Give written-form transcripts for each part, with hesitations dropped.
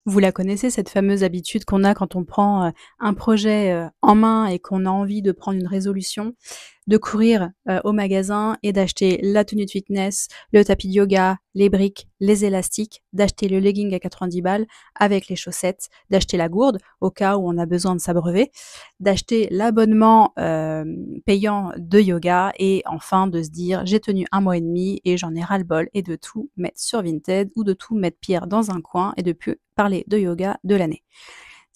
Vous la connaissez, cette fameuse habitude qu'on a quand on prend, un projet, en main et qu'on a envie de prendre une résolution, de courir, au magasin et d'acheter la tenue de fitness, le tapis de yoga, les briques, les élastiques, d'acheter le legging à 90 balles avec les chaussettes, d'acheter la gourde au cas où on a besoin de s'abreuver, d'acheter l'abonnement, payant de yoga et enfin de se dire: «J'ai tenu 1 mois et demi et j'en ai ras-le-bol» et de tout mettre sur Vinted ou de tout mettre pire dans un coin et de plus parler de yoga de l'année.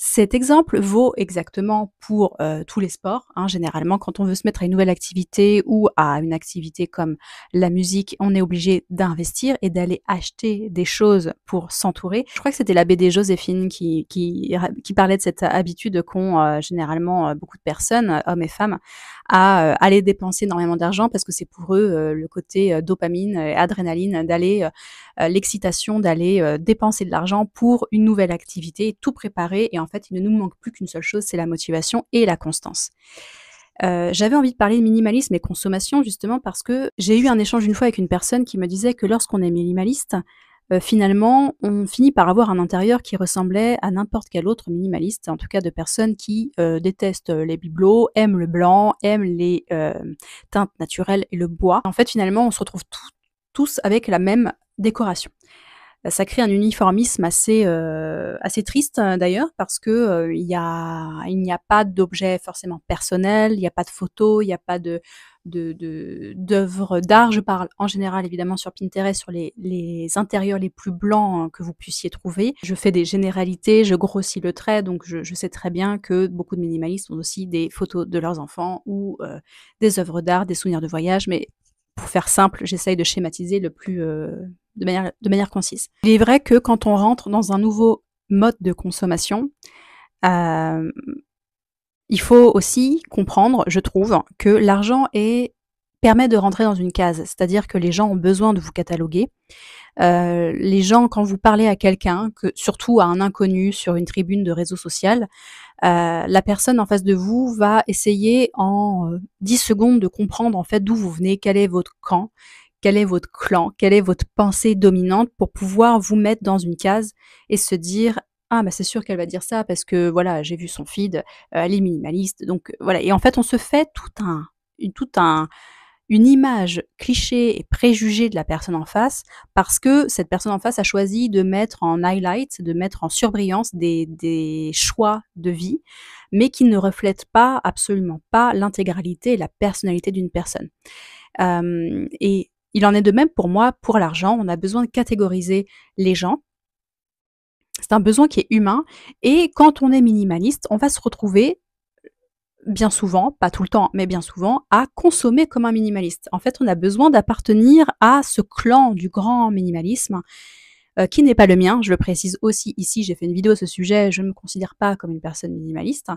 Cet exemple vaut exactement pour, tous les sports, hein. Généralement, quand on veut se mettre à une nouvelle activité ou à une activité comme la musique, on est obligé d'investir et d'aller acheter des choses pour s'entourer. Je crois que c'était la BD Joséphine qui parlait de cette habitude qu'ont, généralement, beaucoup de personnes, hommes et femmes, à, aller dépenser énormément d'argent parce que c'est pour eux, le côté, dopamine et adrénaline d'aller, l'excitation d'aller, dépenser de l'argent pour une nouvelle activité, tout préparer et en fait, il ne nous manque plus qu'une seule chose, c'est la motivation et la constance. J'avais envie de parler de minimalisme et consommation justement parce que j'ai eu un échange une fois avec une personne qui me disait que lorsqu'on est minimaliste, finalement, on finit par avoir un intérieur qui ressemblait à n'importe quel autre minimaliste, en tout cas de personnes qui, détestent les bibelots, aiment le blanc, aiment les, teintes naturelles et le bois. En fait, finalement, on se retrouve tous avec la même décoration. Ça crée un uniformisme assez triste, d'ailleurs parce que, il n'y a pas d'objet forcément personnel, il n'y a pas de photos, il n'y a pas d'œuvres d'art. Je parle en général évidemment sur Pinterest, sur les intérieurs les plus blancs, que vous puissiez trouver. Je fais des généralités, je grossis le trait, donc je sais très bien que beaucoup de minimalistes ont aussi des photos de leurs enfants ou, des œuvres d'art, des souvenirs de voyage, mais pour faire simple, j'essaye de schématiser le plus, de manière concise. Il est vrai que quand on rentre dans un nouveau mode de consommation, hem, il faut aussi comprendre, je trouve, que l'argent permet de rentrer dans une case. C'est-à-dire que les gens ont besoin de vous cataloguer. Les gens, quand vous parlez à quelqu'un, surtout à un inconnu sur une tribune de réseau social, la personne en face de vous va essayer en 10 secondes de comprendre en fait d'où vous venez, quel est votre camp, quel est votre clan, quelle est votre pensée dominante pour pouvoir vous mettre dans une case et se dire: «Ah bah, c'est sûr qu'elle va dire ça parce que voilà, j'ai vu son feed, elle est minimaliste», donc voilà et en fait, on se fait tout un une image cliché et préjugée de la personne en face, parce que cette personne en face a choisi de mettre en highlight, de mettre en surbrillance des choix de vie, mais qui ne reflètent pas, absolument pas, l'intégralité et la personnalité d'une personne. Et il en est de même pour moi, pour l'argent. On a besoin de catégoriser les gens. C'est un besoin qui est humain et quand on est minimaliste, on va se retrouver bien souvent, pas tout le temps, mais bien souvent, à consommer comme un minimaliste. En fait, on a besoin d'appartenir à ce clan du grand minimalisme, qui n'est pas le mien. Je le précise aussi ici, j'ai fait une vidéo à ce sujet, je ne me considère pas comme une personne minimaliste,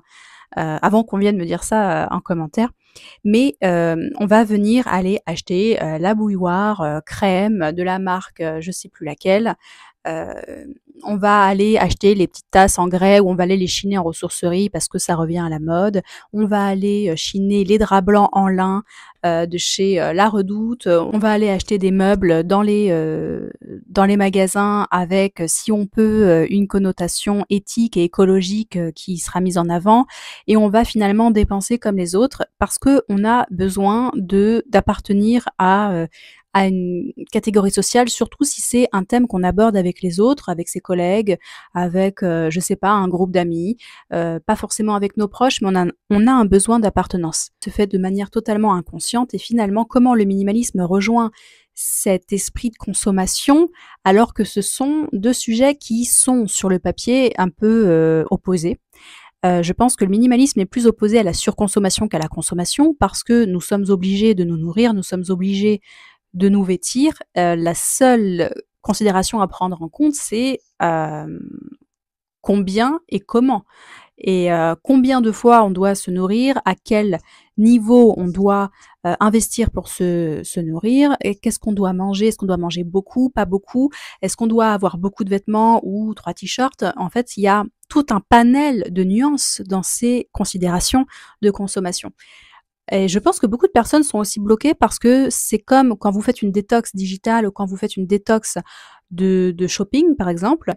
avant qu'on vienne me dire ça, en commentaire. Mais, on va venir aller acheter, la bouilloire, crème de la marque, je sais plus laquelle. On va aller acheter les petites tasses en grès ou on va aller les chiner en ressourcerie parce que ça revient à la mode. On va aller, chiner les draps blancs en lin, de chez, La Redoute. On va aller acheter des meubles dans les magasins avec, si on peut, une connotation éthique et écologique, qui sera mise en avant et on va finalement dépenser comme les autres parce qu'on a besoin d'appartenir à une catégorie sociale, surtout si c'est un thème qu'on aborde avec les autres, avec ses collègues, avec, je sais pas, un groupe d'amis, pas forcément avec nos proches, mais on a un besoin d'appartenance. Se fait de manière totalement inconsciente et finalement, comment le minimalisme rejoint cet esprit de consommation, alors que ce sont 2 sujets qui sont sur le papier un peu, opposés. Je pense que le minimalisme est plus opposé à la surconsommation qu'à la consommation parce que nous sommes obligés de nous nourrir, nous sommes obligés de nous vêtir. La seule considération à prendre en compte, c'est, combien et comment et combien de fois on doit se nourrir, à quel niveau on doit, investir pour se nourrir et qu'est-ce qu'on doit manger? Est-ce qu'on doit manger beaucoup, pas beaucoup? Est-ce qu'on doit avoir beaucoup de vêtements ou 3 t-shirts? En fait, il y a tout un panel de nuances dans ces considérations de consommation. Et je pense que beaucoup de personnes sont aussi bloquées parce que c'est comme quand vous faites une détox digitale ou quand vous faites une détox de shopping, par exemple.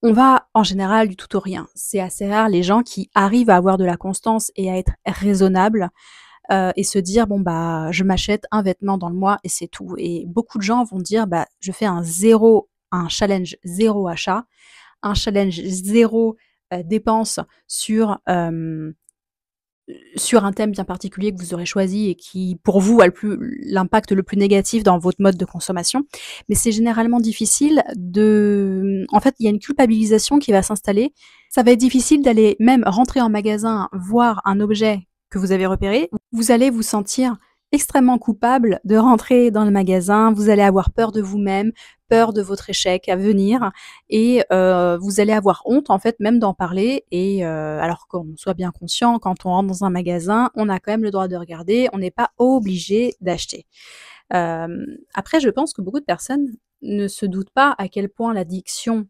On va en général du tout au rien. C'est assez rare les gens qui arrivent à avoir de la constance et à être raisonnables, et se dire: «Bon, bah, je m'achète un vêtement dans le mois et c'est tout», et beaucoup de gens vont dire: «Bah, je fais un challenge zéro achat, un challenge zéro dépense sur, sur un thème bien particulier que vous aurez choisi et qui, pour vous, a l'impact le plus négatif dans votre mode de consommation». Mais c'est généralement difficile en fait, il y a une culpabilisation qui va s'installer. Ça va être difficile d'aller même rentrer en magasin, voir un objet que vous avez repéré. Vous allez vous sentir extrêmement coupable de rentrer dans le magasin, vous allez avoir peur de vous-même, peur de votre échec à venir, et vous allez avoir honte, en fait, même d'en parler, et alors qu'on soit bien conscient, quand on rentre dans un magasin, on a quand même le droit de regarder, on n'est pas obligé d'acheter. Après, je pense que beaucoup de personnes ne se doutent pas à quel point l'addiction,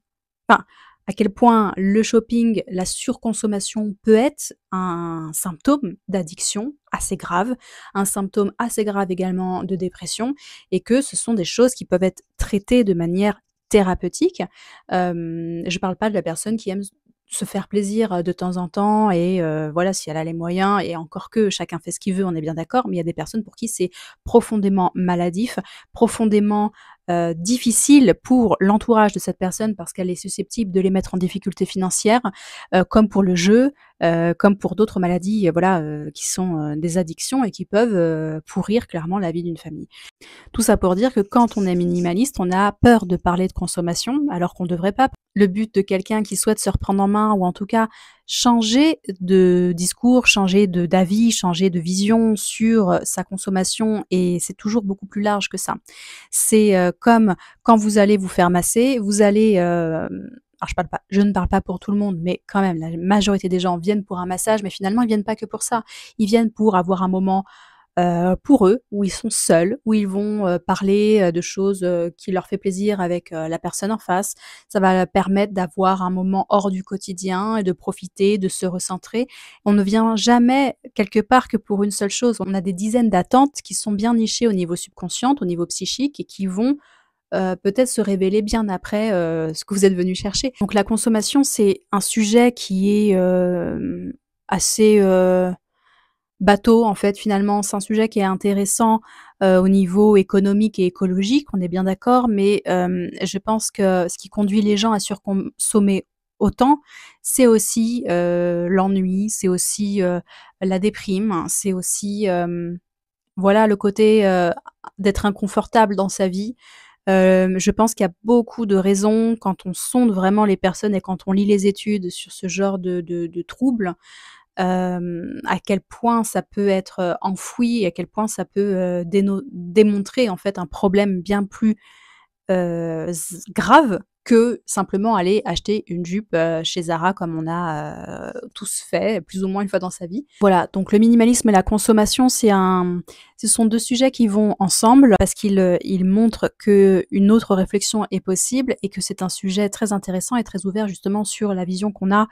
enfin, à quel point le shopping, la surconsommation peut être un symptôme d'addiction assez grave, un symptôme assez grave également de dépression, et que ce sont des choses qui peuvent être traitées de manière thérapeutique. Je parle pas de la personne qui aime se faire plaisir, de temps en temps, et voilà, si elle a les moyens, et encore que chacun fait ce qu'il veut, on est bien d'accord, mais il y a des personnes pour qui c'est profondément maladif, profondément, difficile pour l'entourage de cette personne parce qu'elle est susceptible de les mettre en difficulté financière, comme pour le jeu, comme pour d'autres maladies, voilà, qui sont, des addictions et qui peuvent, pourrir clairement la vie d'une famille. Tout ça pour dire que quand on est minimaliste, on a peur de parler de consommation, alors qu'on ne devrait pas. Le but de quelqu'un qui souhaite se reprendre en main, ou en tout cas changer de discours, changer d'avis, changer de vision sur sa consommation, et c'est toujours beaucoup plus large que ça. C'est comme quand vous allez vous faire masser, vous allez... alors je ne parle pas pour tout le monde, mais quand même, la majorité des gens viennent pour un massage, mais finalement, ils viennent pas que pour ça. Ils viennent pour avoir un moment pour eux, où ils sont seuls, où ils vont, parler, de choses, qui leur fait plaisir avec, la personne en face. Ça va leur permettre d'avoir un moment hors du quotidien et de profiter, de se recentrer. On ne vient jamais quelque part que pour une seule chose. On a des dizaines d'attentes qui sont bien nichées au niveau subconscient, au niveau psychique, et qui vont, peut-être se révéler bien après, ce que vous êtes venu chercher. Donc la consommation, c'est un sujet qui est, assez, bateau, en fait, finalement. C'est un sujet qui est intéressant, au niveau économique et écologique, on est bien d'accord, mais je pense que ce qui conduit les gens à surconsommer autant, c'est aussi, l'ennui, c'est aussi, la déprime, c'est aussi, voilà, le côté, d'être inconfortable dans sa vie. Je pense qu'il y a beaucoup de raisons quand on sonde vraiment les personnes et quand on lit les études sur ce genre de troubles, à quel point ça peut être, enfoui, et à quel point ça peut, démontrer en fait un problème bien plus, z grave que simplement aller acheter une jupe, chez Zara, comme on a, tous fait plus ou moins une fois dans sa vie. Voilà, donc le minimalisme et la consommation, ce sont 2 sujets qui vont ensemble, parce ils montrent qu'une autre réflexion est possible, et que c'est un sujet très intéressant et très ouvert justement sur la vision qu'on a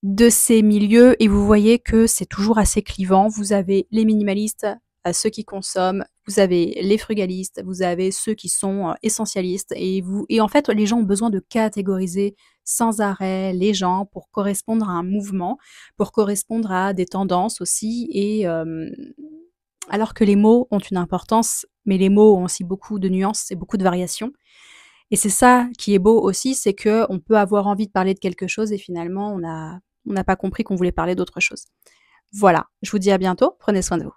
de ces milieux, et vous voyez que c'est toujours assez clivant. Vous avez les minimalistes, ceux qui consomment, vous avez les frugalistes, vous avez ceux qui sont, essentialistes, et en fait, les gens ont besoin de catégoriser sans arrêt les gens pour correspondre à un mouvement, pour correspondre à des tendances aussi, et alors que les mots ont une importance, mais les mots ont aussi beaucoup de nuances et beaucoup de variations. Et c'est ça qui est beau aussi, c'est que on peut avoir envie de parler de quelque chose et finalement on n'a pas compris qu'on voulait parler d'autre chose. Voilà, je vous dis à bientôt, prenez soin de vous.